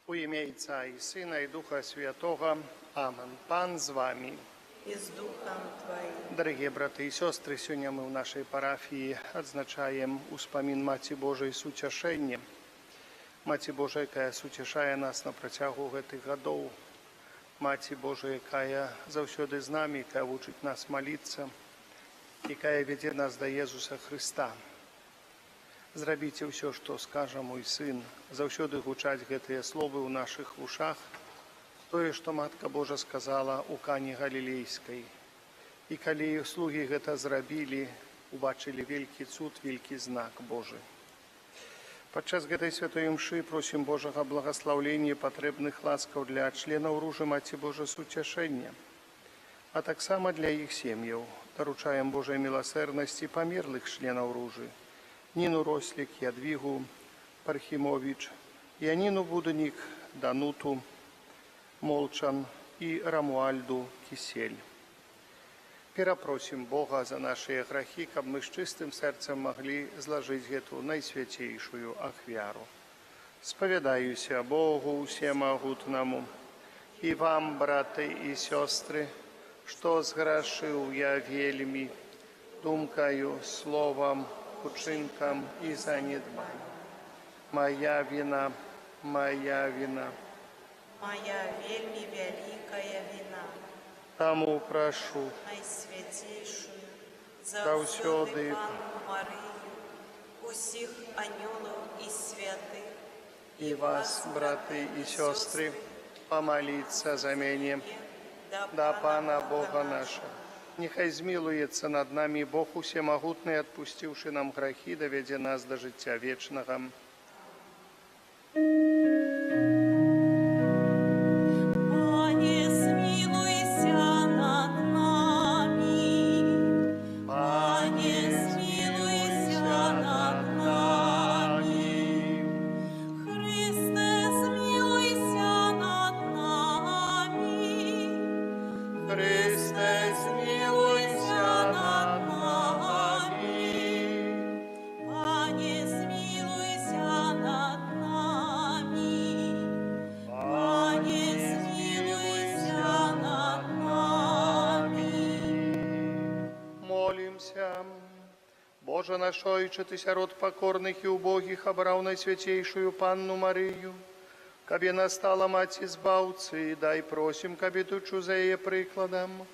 У ім'я Отця і Сина, і Духа Святого. Амен. Пан з вами. І з Духом Твоїм. Дорогі брати і сестри, сьогодні ми в нашій парафії відзначаємо успомін Маті Божої Сутішення. Маті Божа, яка сутішає нас на протягу гэтых гадоў. Маті Божа, яка заўсёды з нами, яка вучить нас молитися, яка веде нас до Єсуса Христа. Зрабіце ўсё, што скажа мой сын, заўсёды гучаць гэтыя словы ў нашых вушах, тое, што Матка Божа сказала ў Кані Галілейскай. І калі слугі гэта зрабілі, убачылі вялікі цуд, вялікі знак Божы. Падчас гэтай святой імшы просім Божага благаслаўлення патрэбных ласкаў для членаў ружы Маці Божа Суцяшэння, а таксама для іх сем'яў. Даручаем Божай міласэрнасці памерлых членаў ружы: Ніну Рослік, Ядвігу Пархімович, Яніну Буднік, Дануту Молчан і Рамуальду Кісель. Перапросім Бога за нашыя грахі, каб мы з чыстым сэрцам маглі злажыць гэту найсвяцейшую ахвяру. Спавядаюся Богу Усемагутнаму і вам, браты і сёстры, што зграшыў я вельмі думкаю, словам, учынкам і занедбаннем. Моя вина, моя вина. Моя вельмі вялікая вина. Таму прашу Найсвятейшую, заўсёды Панну Марыю, усіх анёлаў і святых, і вас, браты і сёстры, помоліться за мяне, да Пана Бога нашего. Нехай змілуецца над нами Бог Усемагутны, адпусціўшы нам грахі, давядзе нас до жыцця вечнага. Боже наш Ойче, Ты сярод покорных і убогих обраў найсвятейшую Панну Марыю, каб яна стала маці збаўцы, дай просім, каб ідучу за яе прыкладам,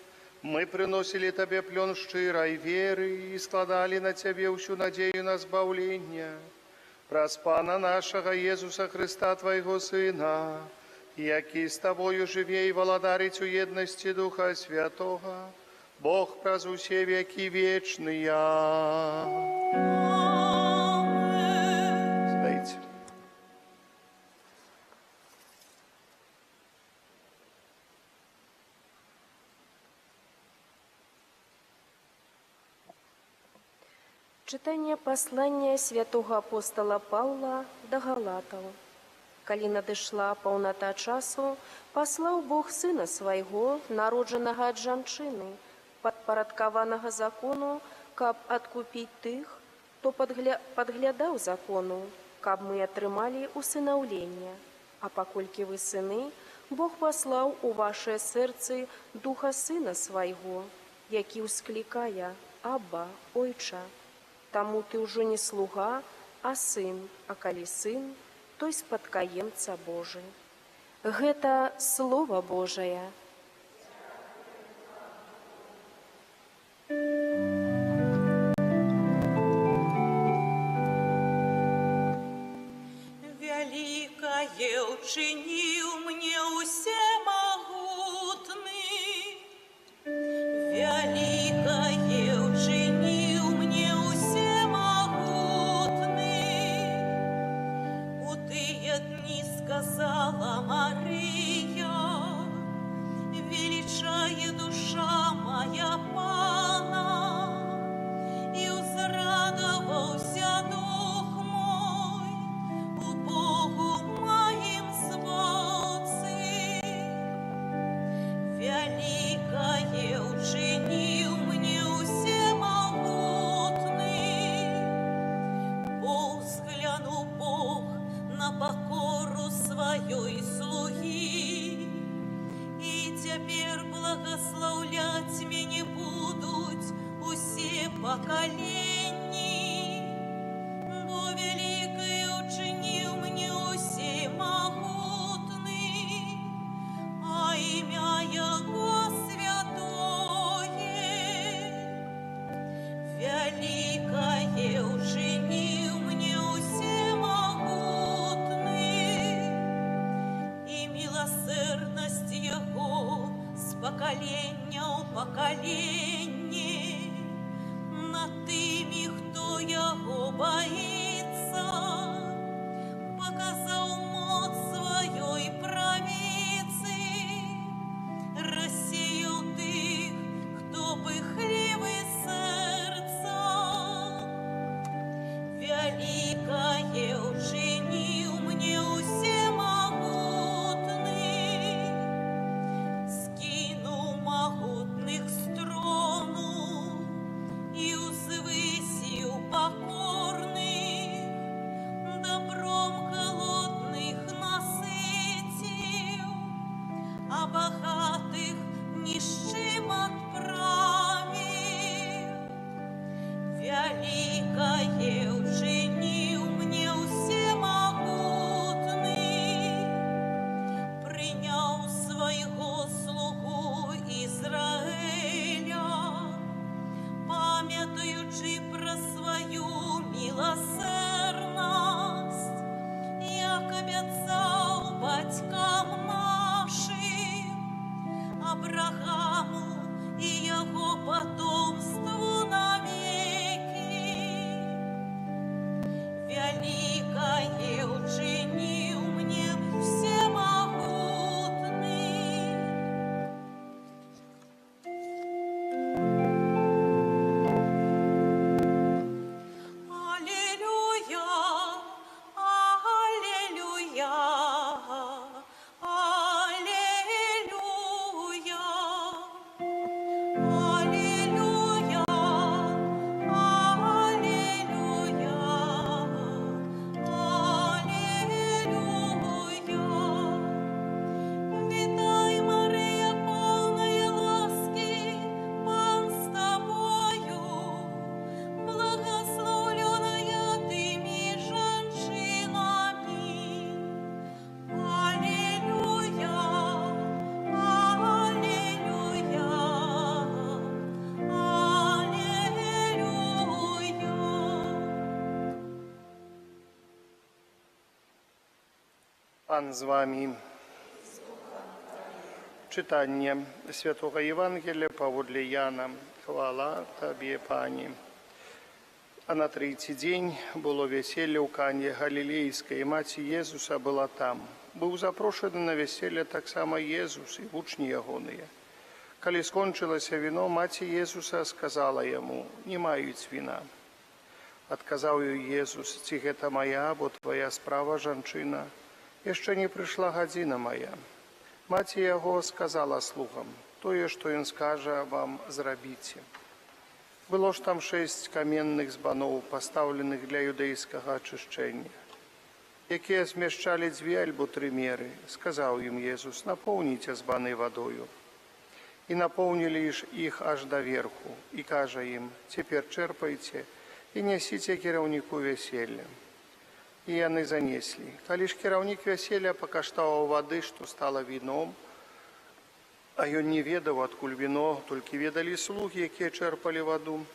мы прыносілі Табе плён шчырай веры і складалі на Цябе ўсю надзею на збаўленне. Праз Пана нашага Езуса Христа, Твайго Сына, які з Табою жыве і валадарыць у еднасці Духа Святога, Бог праз усе векі вечныя. Стаіце. Чытанне паслання святого апостола Паўла да Галатаў. Калі надышла паўната часу, паслаў Бог Сына Свайго, народжанага ад жанчыны, падпарадкаванага закону, каб адкупіць тых, хто падглядаў закону, каб мы атрымалі усынаўленне. А паколькі вы сыны, Бог паслаў у вашыя сэрцы Духа Сына Свайго, які ўсклікае: Абба, Ойча. Таму ты ўжо не слуга, а сын, а калі сын, то й спадкаемца Божы. Гэта Слова Божае. Вялікае ўчыніў мне Усемагутны, вялікае ўчыніў мне Усемагутны. У тыя дні сказала Марыя: велічае душа моя Пана, і ўзрадаваўся дух мой у Богу маім Збаўцы. Вялікае ўчыніў мне Усемагутны, бо ўзглянуў Бог на покорных покору сваёй слуги. І тепер благословлять мене будуть усе поколенні, бо великое учинив мне всемогутный, а ім'я Його святое. Великое учинив мне всемогутный, и милосердность Его с поколения в поколение над тими, хто Його боится, показал моц своей правицы, рассеял тих, хто пихливый сердца. Великое учинил мне всемогутный, скинул могутных с трону и узвысил покорных, добром холодных насытил, а богатых ни с чем отправил. Великое учинил мне всемогутный, принял своего слугу Израиля, пам'ятаючи про свою милосердность, як обіцяв батькам нашим, Аврааму і його потомству навеки. Великое учинил мне всемогутный. Аллилуйя, аллилуйя, аллилуйя, аллилуйя, аллилуйя, аллилуйя. Вітай, Марія, повная ласки, Пан з тобою, благословленная ты меж женщинами. Аллилуйя, аллилуйя, аллилуйя. Пан з вами. Читання Святого Євангелія паводле Яна. Хвала Тобі, Пані. А на третій день було весілля у Кані Галілейській, і маці Єзуса була там. Був запрошений на весілля так само Єзус і учні Ягоныя. Коли скончилося вино, маці Єзуса сказала йому: «Не мають вина». Адказав їй Єзус: «Ці гэта моя, або твоя справа, жанчына? Яшчэ не прыйшла гадзіна моя». Маці яго сказала слугам: «Тое, што ён скажа вам, зрабіце». Было ж там 6 каменных збаноў, пастаўленых для юдэйскага ачышчэння, якія змяшчалі 2 альбо 3 меры. Сказаў ім Езус: «Напоўніце збаны вадою». І напоўнілі ж іх аж да верху. І кажа ім: «Цяпер чэрпайце і нясіце кіраўніку вяселля». І яны занеслі. Калі ж кіраўнік вяселля пакаштаваў вады, што стала віном, а ён не ведаў, адкуль віно, толькі ведалі слугі, якія чэрпалі ваду,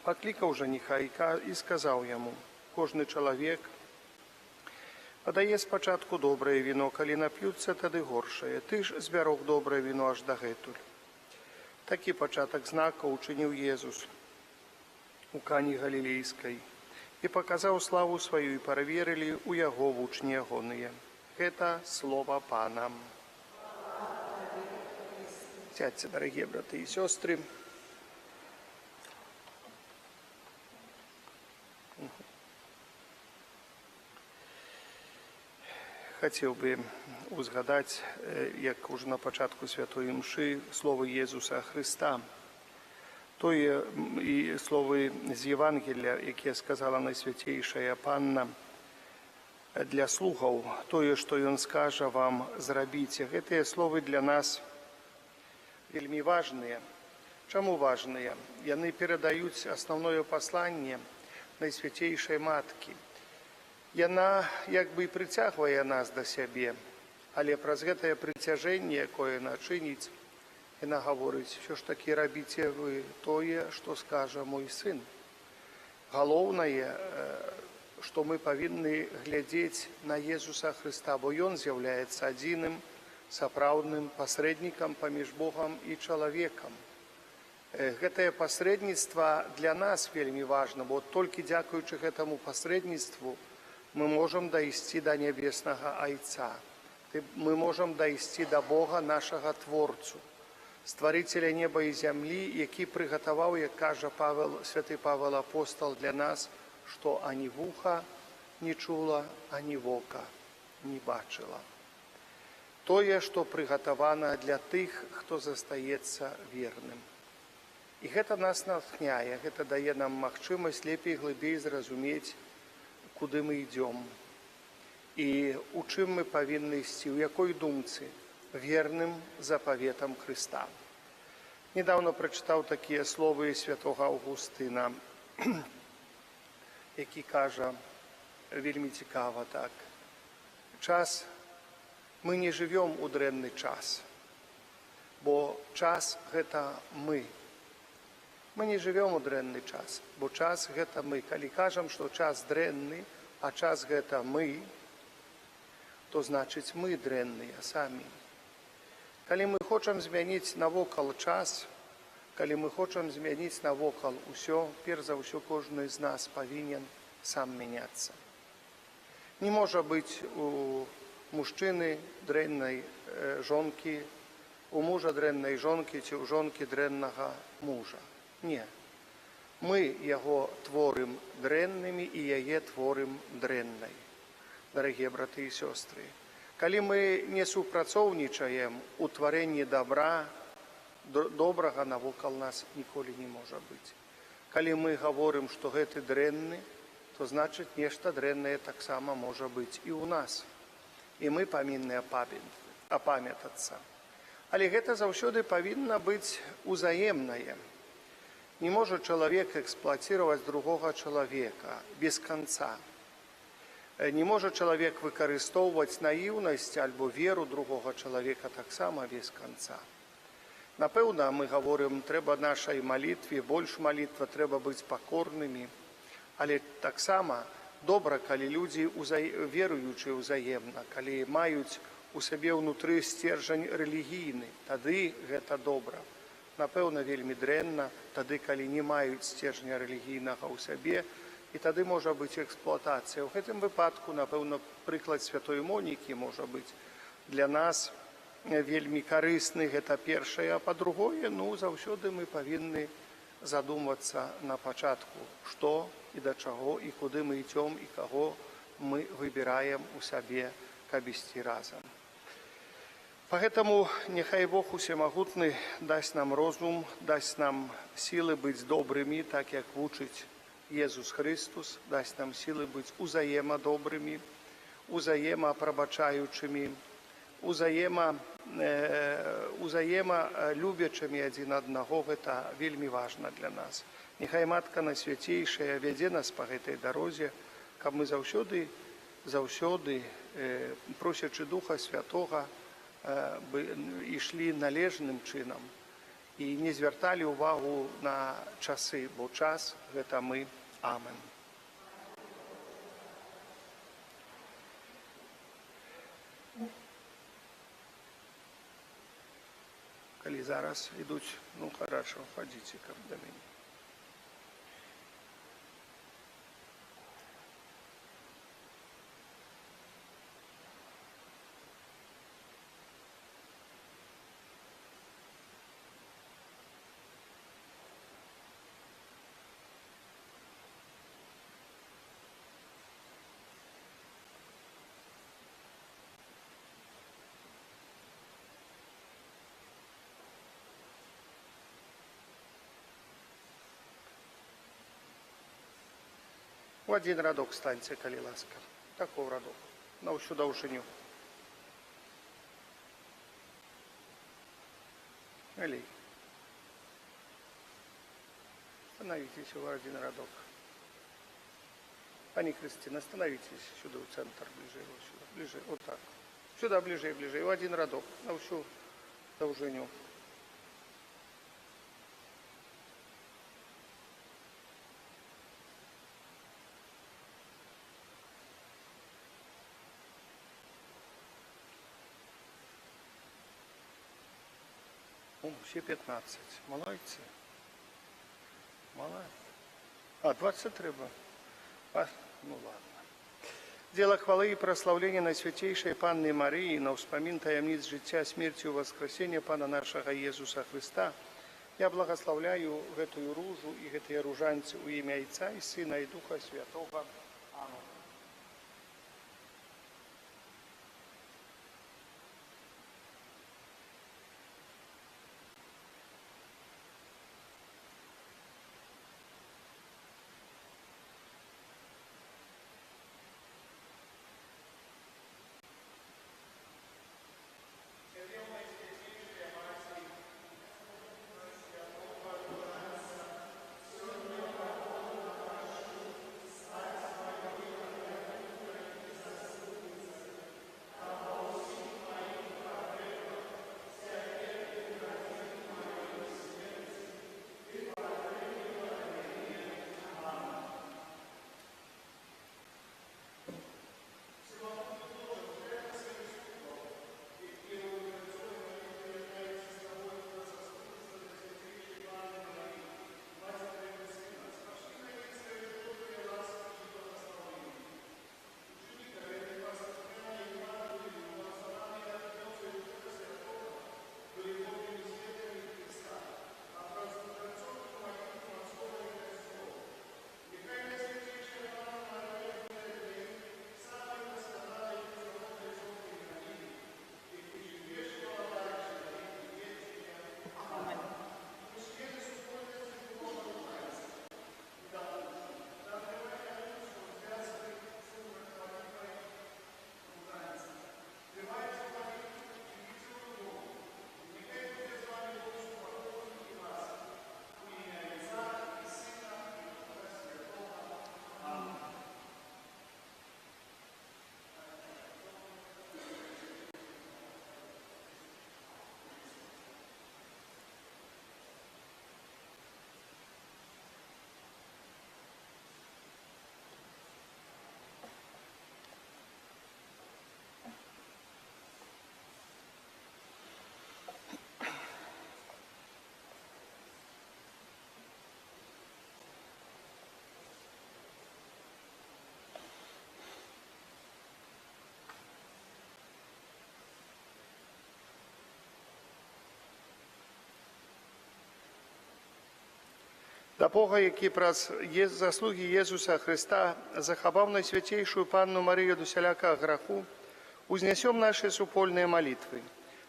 паклікаў жаніха і сказаў яму: «Кожны чалавек падае спачатку добрае віно, калі нап'юцца, тады горшае. Ты ж збярог добрае віно аж дагэтуль». Такі пачатак знака учыніў Езус у Кані Галілейскай і паказаў славу сваю, і праверылі ў яго вучні ягоныя. Гэта слова Пана. Сядьте, дорогие браты и сестры. Хацеў бы узгадаць, як уже на пачатку святой імшы, словы Езуса Христа. Тое і словы з Євангелія, яке сказала Найсвятейшая Панна, для слухаў тое, што ён скажа вам, зрабіце. Гэтыя словы для нас вельмі важныя. Чаму важныя? Яны перадаюць асноўное пасланне Найсвяцейшай Маткі. Яна як бы прыцягвае нас да сябе, але праз гэтае прыцяжэнне, якое яна чыніць, яна гаворыць, що ж такі рабіце вы тое, што скажа мой сын. Галоўнае, што мы павінны глядзець на Езуса Хрыста, бо ён з'яўляецца адзіным сапраўдным пасрэднікам паміж Богам і чалавекам. Гэтае пасрэдніцтва для нас вельмі важна, бо толькі дзякуючы гэтаму пасрэдніцтву мы можам дайсці да нябеснага Айца. Мы можам дайсці да Бога, нашага Творцу, Стварыцеля неба і зямлі, які прыгатаваў, як кажа святы Павел Апостол, для нас, што ані вуха не чула, ані вока не бачыла. Тое, што прыгатавана для тых, хто застаецца верным. І гэта нас натхняе, гэта дае нам магчымасць лепей глыбей зразумець, куды мы ідзём і у чым мы павінны ісці, у якой думцы, верным запаветам Хрыста. Недавно прачытаў такія словы святога Аўгустына, які кажа вельмі цікава так. Час, мы не жывём у дрэнны час, бо час гэта мы. Мы не жывём у дрэнны час, бо час гэта мы. Калі кажам, што час дрэнны, а час гэта мы, то значыць мы дрэнныя самі. Калі мы хочам змяніць навокал час, калі мы хочам змяніць навокал усё, перш за ўсё кожны з нас павінен сам мяняцца. Не можа быць у мужчыны дрэннай жонкі, у мужа дрэннай жонкі ці ў жонкі дрэннага мужа. Не. Мы яго творым дрэннымі і яе творым дрэннай. Дарагія браты і сёстры, калі мы не супрацоўнічаем у тварэнні добра, добрага навокал нас ніколі не можа быць. Калі мы гаворым, што гэты дрэнны, то значыць нешта дрэннае таксама можа быць і ў нас. І мы павінны апамятацца. Але гэта заўсёды павінна быць узаемнае. Не можа чалавек эксплуатировать другога чалавека без конца. Не можа чалавек выкарыстоўваць наіўнасць альбо веру другога чалавека таксама без конца. Напэўна, мы гаворым, трэба нашай малітве, больш малітва, трэба быць пакорнымі, але таксама добра, калі людзі веруючыя ўзаемна, калі маюць у сабе ўнутры сцержань рэлігійны, тады гэта добра. Напэўна, вельмі дрэнна, тады, калі не маюць сцержня рэлігійнага ў сабе, і тады можа быць эксплуатацыя. У гэтым выпадку, напэўна, прыклад святой Монікі можа быць для нас вельмі карысны, гэта першае, а па-другое, заўсёды мы павінны задумацца на пачатку, што і да чаго, і куды мы ідзём, і каго мы выбіраем у сабе, каб ісці разам. Поэтому нехай Бог усемагутны дасць нам розум, дасць нам сілы быць добрымі, так як вучыць Езус Христус, дасць нам сілы быць узаемадобрымі, узаемапрабачаючымі, узаемалюбячымі адзін аднаго. Гэта вельмі важна для нас. Нехай Матка Найсвяцейшая вядзе нас па гэтай дарозе, каб мы заўсёды, просячы Духа Святога, ішлі належным чынам і не звярталі ўвагу на часы, бо час гэта мы. Амен. Калі зараз ідуць, хорошо, ходзіце каб да мяне. У адзін радок станьце, калі ласка. Таков радок. На всю довжиню. Элей. Остановитесь в один радок. Пани Кристина, остановитесь сюда, в центр, ближе, вот сюда, ближе, вот так. Сюда ближе и ближе, и в один радок, на всю довжиню. О, все 15. Молодцы. Молодцы. 20 треба. Ну ладно. Дело хвалы и прославления Найсвятейшей Панны Марии, на вспомин таямниц життя, смертью, воскресения Пана нашего Иисуса Христа, я благословляю эту ружу и эти ружанцы у имя Отца и Сына и Духа Святого. Аминь. Да Бога, які праз заслуги Єсуса Христа заховав Найсвятейшую Панну Марию до всякого греху, узнесем наши супольные молитвы.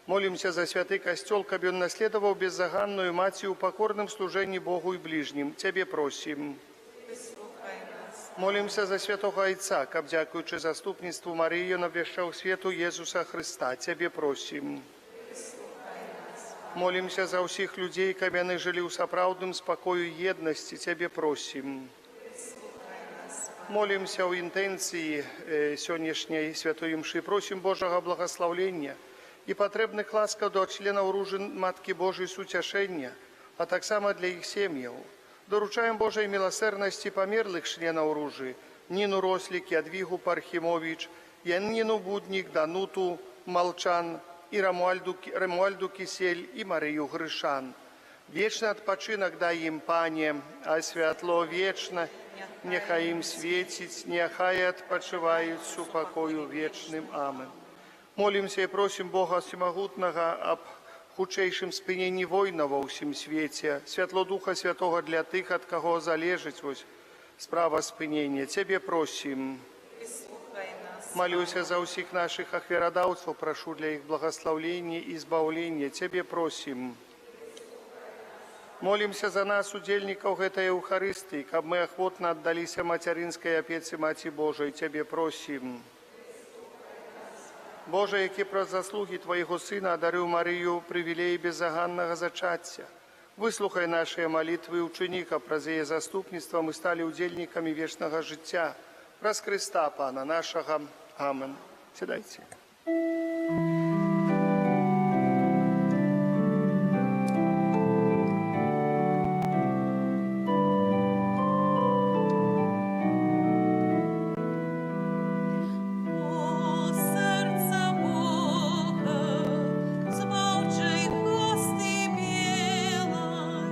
Молимся за святый костел, кабы он наследовал беззаганную Матью в покорном служении Богу и ближним. Тебе просим. Молимся за святого Отца, каб, дякуючи заступництву Марии, он обвещал свету Иисуса Христа. Тебе просим. Молимся за всех людей, кабы они жили в сапраўдным спокою и едности. Тебе просим. Молимся о интенции сегодняшней святой мши. Просим Божьего благословения и потребных ласков до членов ружи Матки Божией с утешения, а так само для их семьев. Доручаем Божьей милосердности померлых членов ружи, Нину Рослик, Ядвигу Пархимович, Яннину Будник, Дануту Молчан и Рамуальду Кисель и Марию Гришан. Вечный отпочинок дай им, Пане, а святло вечно, нехай им светить, нехай отпочивают с упокою вечным. Амин. Молимся и просим Бога Всемогутного об худшейшем спынении война во всем свете, святло Духа Святого для тых, от кого залежить справа спынения. Тебе просим. Молюся за всех наших охверодавцев, прошу для их благословения и избавления. Тебе просим. Молімся за нас, удзельнікаў гэтай Еўхарыстыі, каб мы ахвотна аддаліся мацярынскай апецы Маці Божай, Цябе просім. Боже, які праз заслугі Твайго Сына адарыў Марыю прывілей безаганнага зачацця, выслухай нашыя малітвы, учыні, каб праз яе заступніцтва мы сталі удзельнікамі вечнага жыцця. Праз Хрыста, Пана нашага. Амен. Сядайце. О, серце Бога, збавчий хости білой,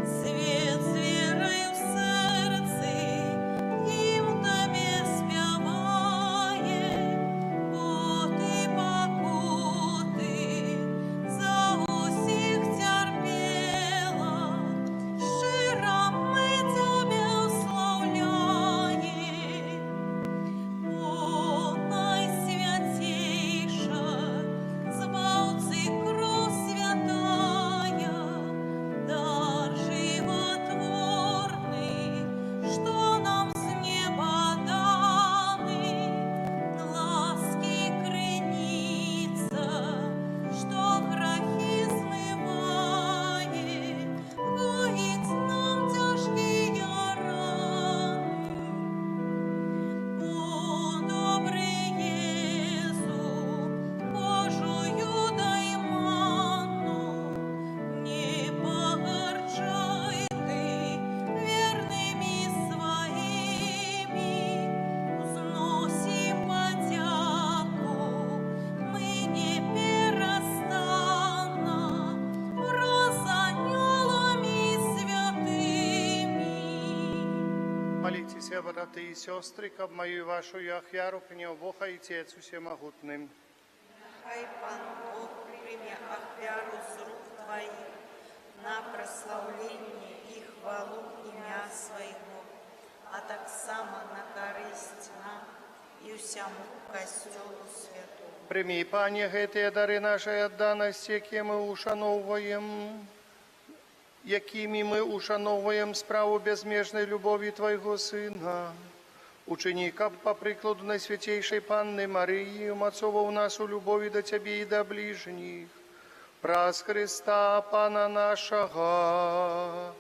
світ з вірою в серці, їм тобі співає, бо ти покути за усіх терпіла, щиро ми тебе уславляємо. О, найсвятейша, Збавцы кров святая, дар животворный, что нам с неба данный, ласки криница, что грехи смывает, гоить нам тяжкие раны. О, добрый Єсу, Божою дай ману, не погорчай ты верными своими, взносим подяку, мы не перестанно, раз анёлами святыми. Молитеся, браты и сестры, каб мою и вашу и ахвяру принял Бог и Отец Всемогутным. Хай Пан Бог прийме ахвяру з рук Твоих на прославление и хвалу ім'я Своего, а так само на користь нам и всему костелу святому. Прими, Пане, гэтыя дары нашай адданасці, якімі мы ушановуем справу безмежнай любові Твайго Сына. Учыні, каб па прыкладу Найсвятейшай Панны Марыі умацоваў нас у любові да Цябе і да бліжніх. Праз Христа Пана нашага.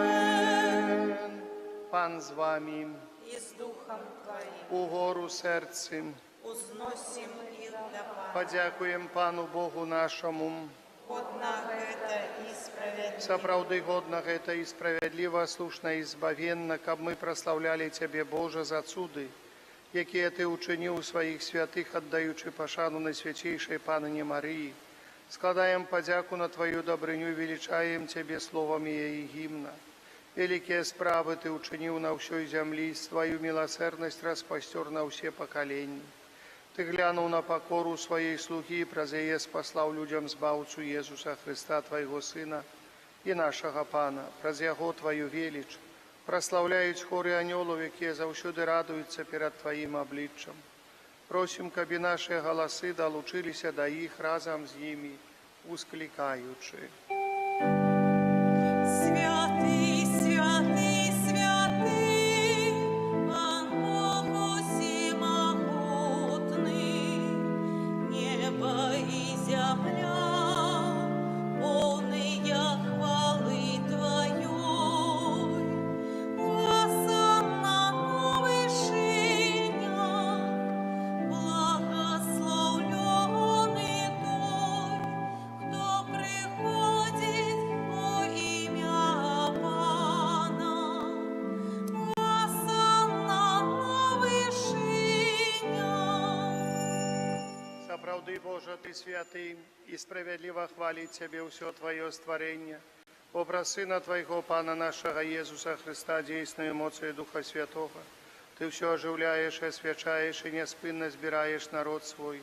Амен. Пан з вами, И с Духом Твоим у гору серцем. узносим их до Пана. Падзякуем Пану Богу нашаму. Годна гэта и справедливо. Сапраўды годна гэта і справядліва, слушна і збавенна, каб мы праслаўлялі Цябе, Божа, за цуды, якія Ты учыніў у сваіх святых, аддаючы пашану Найсвяцейшай Панне Марыі. Складаем падзяку на Тваю дабрыню і велічаем Цябе словамі яе гімна. Вялікія справы Ты учыніў на ўсёй зямлі, Тваю міласэрнасць распасцёр на ўсе пакаленні. Ты глянуў на пакору сваей слугі і праз яе спаслаў людзям збаўцу Езуса Хрыста, Твайго Сына і нашага Пана. Праз яго Тваю веліч праслаўляюць хоры анёлаў, якія заўсёды радуюцца перад Тваім абліччам. Просім, каб і нашыя галасы далучыліся да іх разам з імі, усклікаючы. Святий, святий, святий, Пан Бог усемогутний, небо і земля, повния хвали Твоей. Осанна на вышинях, благословленный той, кто приходит во имя Пана. Осанна на вышинях. Сапраўды, Божа, Ты святы, і справядліва хваліць Цябе ўсё Тваё стварэнне. Образ Сына Твайго, Пана нашага Езуса Христа, дзейснаю моцаю Духа Святога. Ты ўсё ажыўляеш і асвячаеш і няспынна збіраеш народ свой,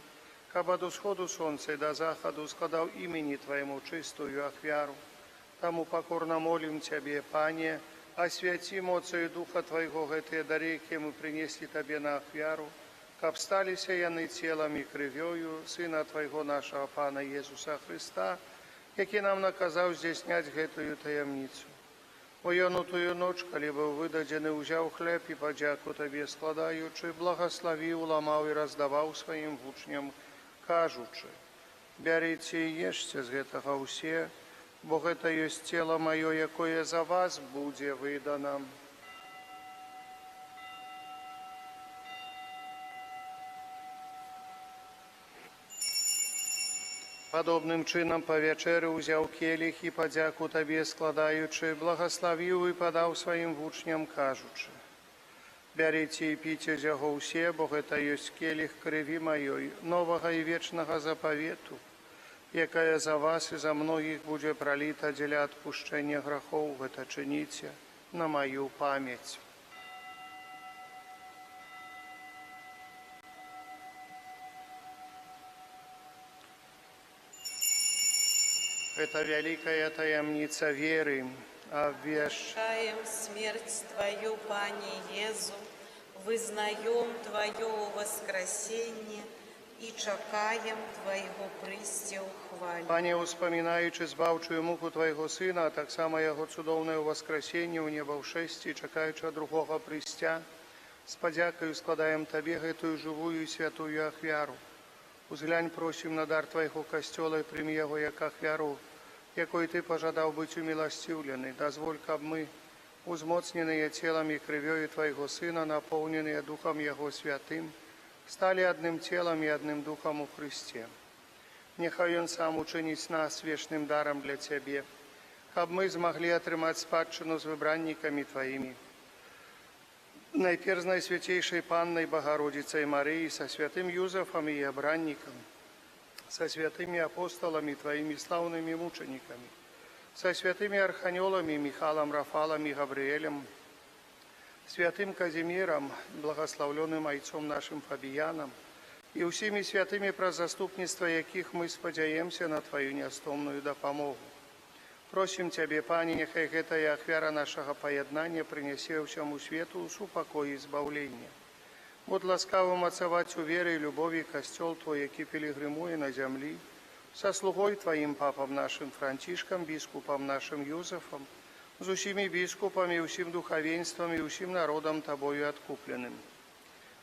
каб ад усходу сонца і да захаду складаў імені Твайму чыстую ахвяру. Таму пакорна молім Цябе, Пане, асвяці моцаю Духа Твайго гэтыя дары, якія мы прынеслі Табе на ахвяру, каб сталіся яны целам і крывёю Сына Твайго нашага Пана Езуса Христа, які нам наказаў здзяйсняць гэтую таямніцу. У ён у тую ноч, калі быў выдадзены, узяў хлеб і падзяку табе складаючы, благаславіў, ламаў і раздаваў сваім вучням, кажучы: «Бярыце і ешце з гэтага ўсе, бо гэта ёсць цела маё, якое за вас будзе выдана». Падобным чынам па вячэры ўзяў келіх і падзяку табе складаючы, благаславіў і падаў сваім вучням, кажучы: «Бярыце і піце з яго ўсе, бо гэта ёсць келіх крыві маёй, новага і вечнага запавету, якая за вас і за многіх будзе праліта дзеля адпушчэння грахоў. Гэта чыніце на маю памяць». Это великая таямница веры, Обвешаем смерть Твою, Пане Езу, вызнаем Твое воскресение и чакаем Твоего прысця ў хвале. Пане, успамінаючы збаўчую муку Твайго Сына, а таксама Яго цудоўнае ўваскрасенне ў неба ў шэсці, чакаючы другога прысця, з падзякаю складаем Табе гэтую жывую і святую ахвяру. Узглянь, просім, на дар Твайго касцёла і прымі яго як ахвяру, якой Ты пажадаў быць уміласціўлены. Дазволь, каб мы, узмоцненыя целам і крывёю Твайго Сына, напоўненыя Духам Яго святым, сталі адным целам і адным Духам у Христе. Няхай Ён сам учыніць нас вечным дарам для Цябе, каб мы змаглі атрымаць спадчыну з выбраннікамі Тваімі. Найперш з Найсвяцейшай Паннай Багародзіцай Марыі, са святым Юзафам і абраннікам, са святымі апосталамі Тваімі слаўнымі мучанікамі, са святымі арханёламі Міхалам, Рафалам і Гаврыэлем, святым Казімірам, благаслаўлёным айцом нашым Фабіянам і ўсімі святымі, праз заступніцтва якіх мы спадзяемся на Тваю нястомную дапамогу. Просім Цябе, Пане, няхай гэтая ахвяра нашага паяднання прынясе ўсяму свету супакой і збаўлення. Будь ласкавы мацаваць у веры і любові касцёл Твой, які пілігрымуе на зямлі, са слугой Тваім папам нашым Францішкам, біскупам нашым Юзафам, з усімі біскупамі, усім духавенствам і усім народам Табою адкупленым.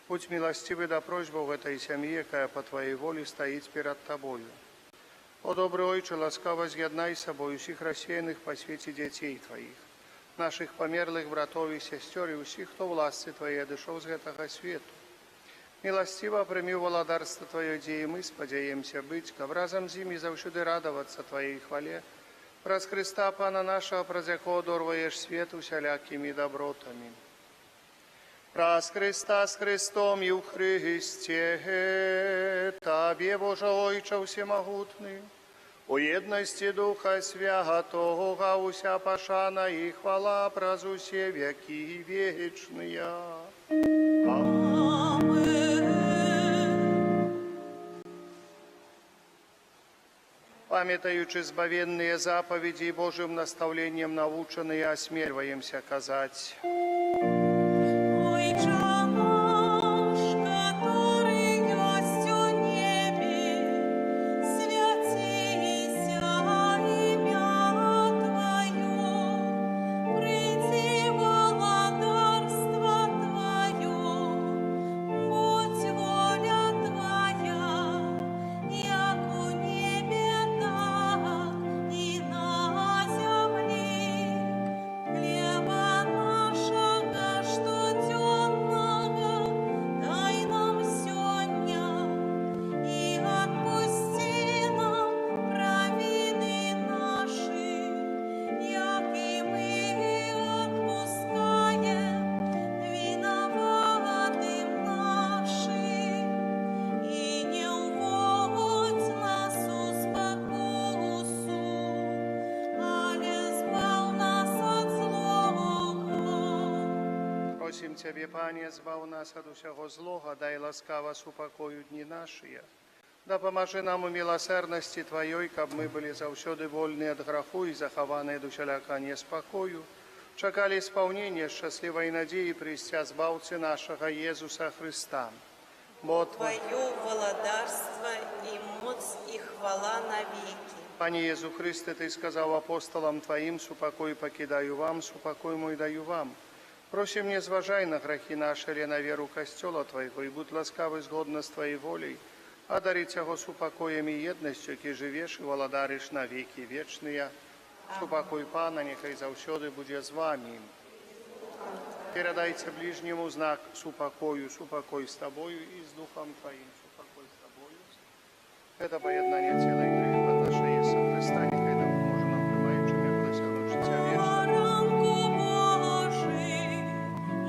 Будь міласцівы да просьбаў гэтай сям'і, якая па Тваёй волі стаіць перад Табою. О, добры Ойче, ласкава з'яднай з сабой усіх рассеяных па свеце дзяцей Тваіх, нашых памерлых братоў і сясцёр і усіх, хто ў ласцы Тваёй адышоў з гэтага свету. Міласціва прымі ў валадарства Тваё, дзе і мы спадзяемся быць, каб разам з імі заўсёды радавацца Тваёй хвале, праз Хрыста Пана нашага, праз якого дорваеш свет усялякімі добротамі. Праз Христа з Христом і ў Христе Табе, Боже Ойче всемогутный, у єдності Духа Святого уся пашана і хвала праз усе веки вечные. Памятаючи збавенные заповеди и Божьим наставлением навученные, осмеливаемся казать: Отче наш, который есть у небе, святися имя Твое, приди владарство Твое, будь воля Твоя, як у небе, так и на земле. Хлеба нашего штоденного дай нам сегодня, и отпусти нам провины наши, як и мы отпускаем виноватым нашим, и не уводь нас у спокусу, але збав нас от злого. Просим Тебе, Пане, збав нас от усяго злога, дай ласкаво супокою дні наші. Да поможи нам у милосердности Твоей, каб мы были заўсёды вольны от граху и захаваны до усяляка неспокою, чакали исполнения счастливой надеи прийстя збавцы нашего Иисуса Христа. Бо Твое владарство и моц и хвала навеки. Пане Єзу Христе, Ти сказав апостолам Твоїм, «Супокой покидаю вам, супокой мой даю вам». Просим, не зважай на грехи наши, але на віру Костьола Твоего, и будь ласкавый згодно с Твоей волей, одарить его супокоем и едностью, ки живеш и владариш на веки вечные. Супокой Пана, нехай завсёды буде з вами. Передайте ближнему знак супокою, супокой с тобою и с Духом Твоим, супокой с тобою. Это поєднання тіла і крові наша Єса Христа, нехай допоможе нам приймаючим його досягнути життя вічного. Ранку Божий,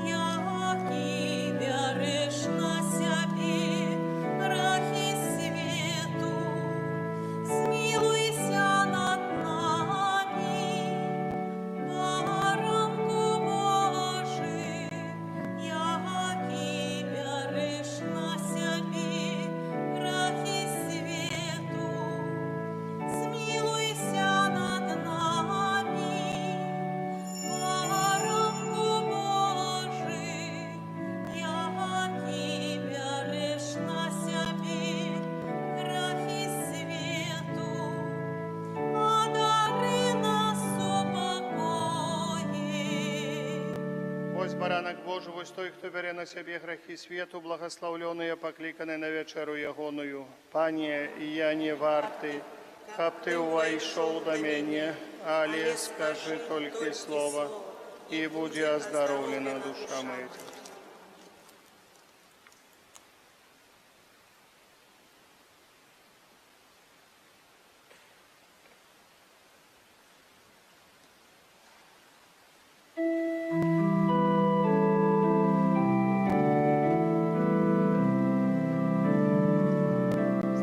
який береш на себе грехи світу, змилуйся над нами. Ранку Божий, який береш на себе грехи світу, змилуйся над нами. Ранку Божий, який береш на себе грехи світу, одари нас упокоєм. Ось баранок Божий, ось той, хто бере на себе грехи світу, благословлений, покликаний на вечеру ягоною. Пане, я не вартий, хаб ти увійшов до мене, але скажи тільки слово, і буде оздоровлена душа моя.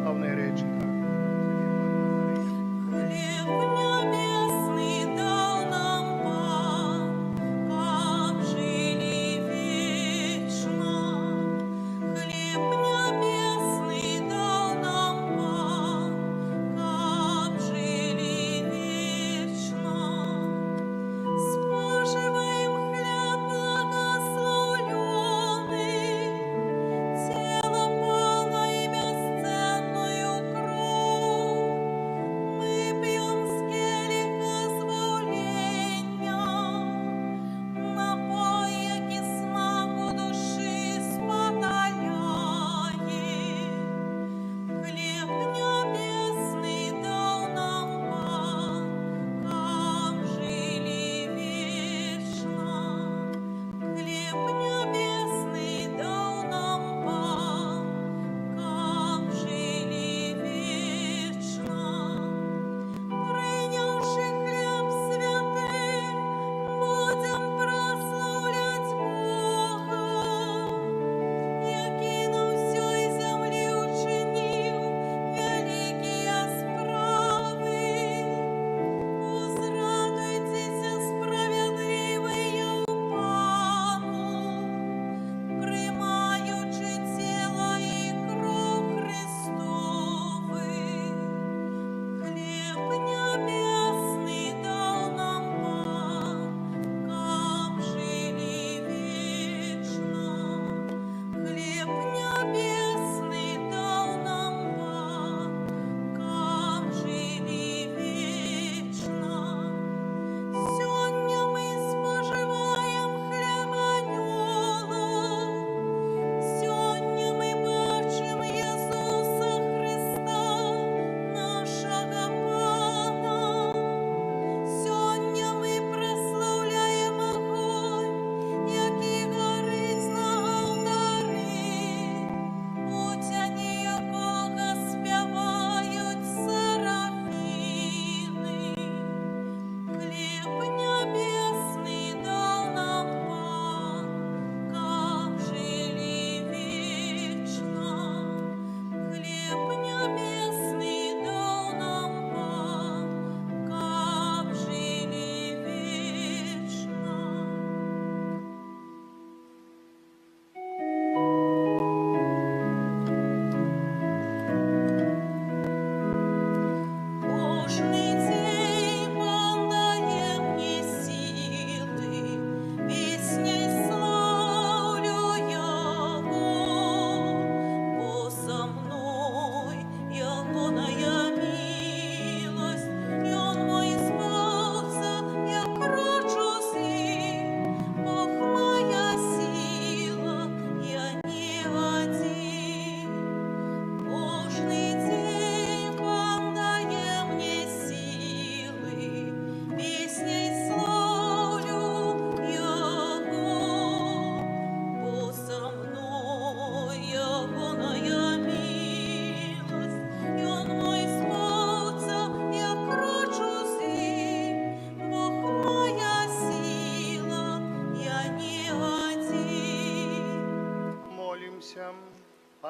Славные речи. Хлеб небесный дал нам Пан, как жили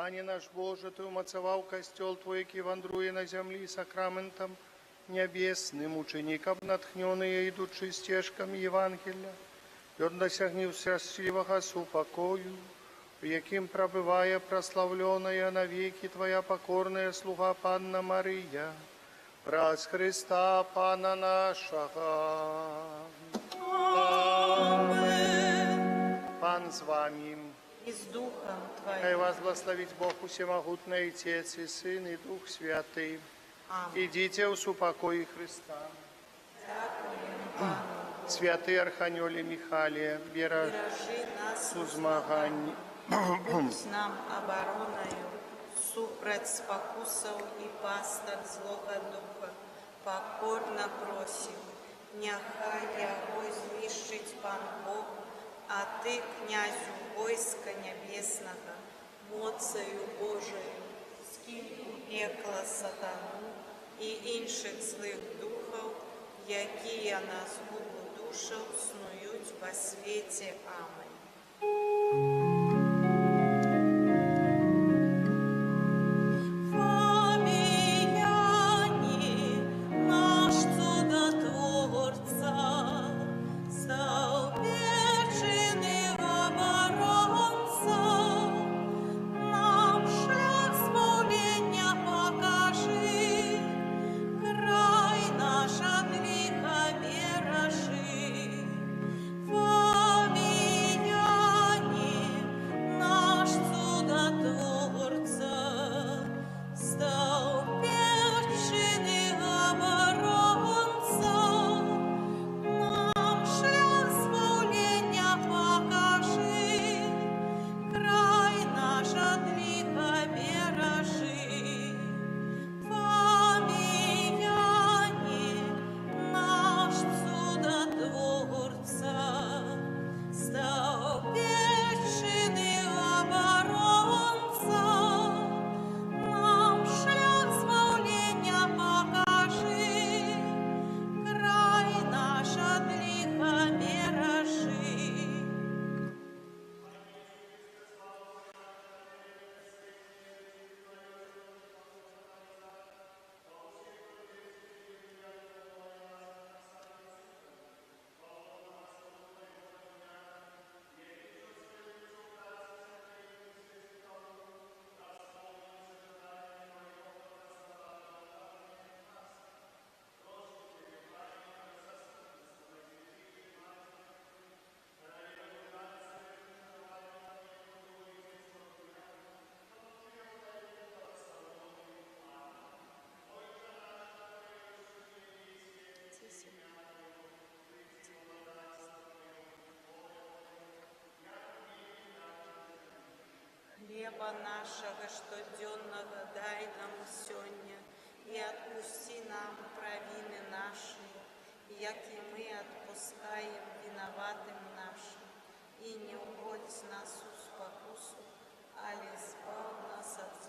Пане наш Боже, Ты умацаваў касцёл Твой, які вандруе на зямлі сакраментам нябесным, ученікам натхнёныя, ідучы сцежкамі Євангелля, ён дасягніў шчаслівага супакою, у якім прабывае праслаўлёная навекі Твоя пакорная слуга Панна Марыя, праз Христа Пана нашага. Пан з вами. И с Духом Хай Твоим. вас благословить Бог Усемогутный, Отец и Сын и Дух Святый. Аминь. Идите в супокой Христа. Дякуємо Пану. Святый Арханёле Михале, бережи Бережи нас у змаганні. будь з нам обороною, супроть спокусов и пасток злого духа. Покорно просим, нехай яго знищить Пан Бог, а Ты, князю войска небесного, моцею Божою, скинь у пекла сатану і інших злих духов, які на згубу душів снують во світі. Аминь. Фаміяні, наш чудотворця, став печений оборонця, нам шлях смоління покажи, край наш от лиха бережи. Фаміяні, наш чудотворця, став печений оборонця, нам шлях смоління покажи, край наш от лиха бережи. Фаміяні, наш чудотворця, став печений оборонця, нам шлях смоління покажи, край наш от лиха бережи. Хлеба нашего штоденного дай нам сегодня, и отпусти нам провины наши, як и мы отпускаем виноватым нашим, и не уводь нас в спокусу, али избав нас от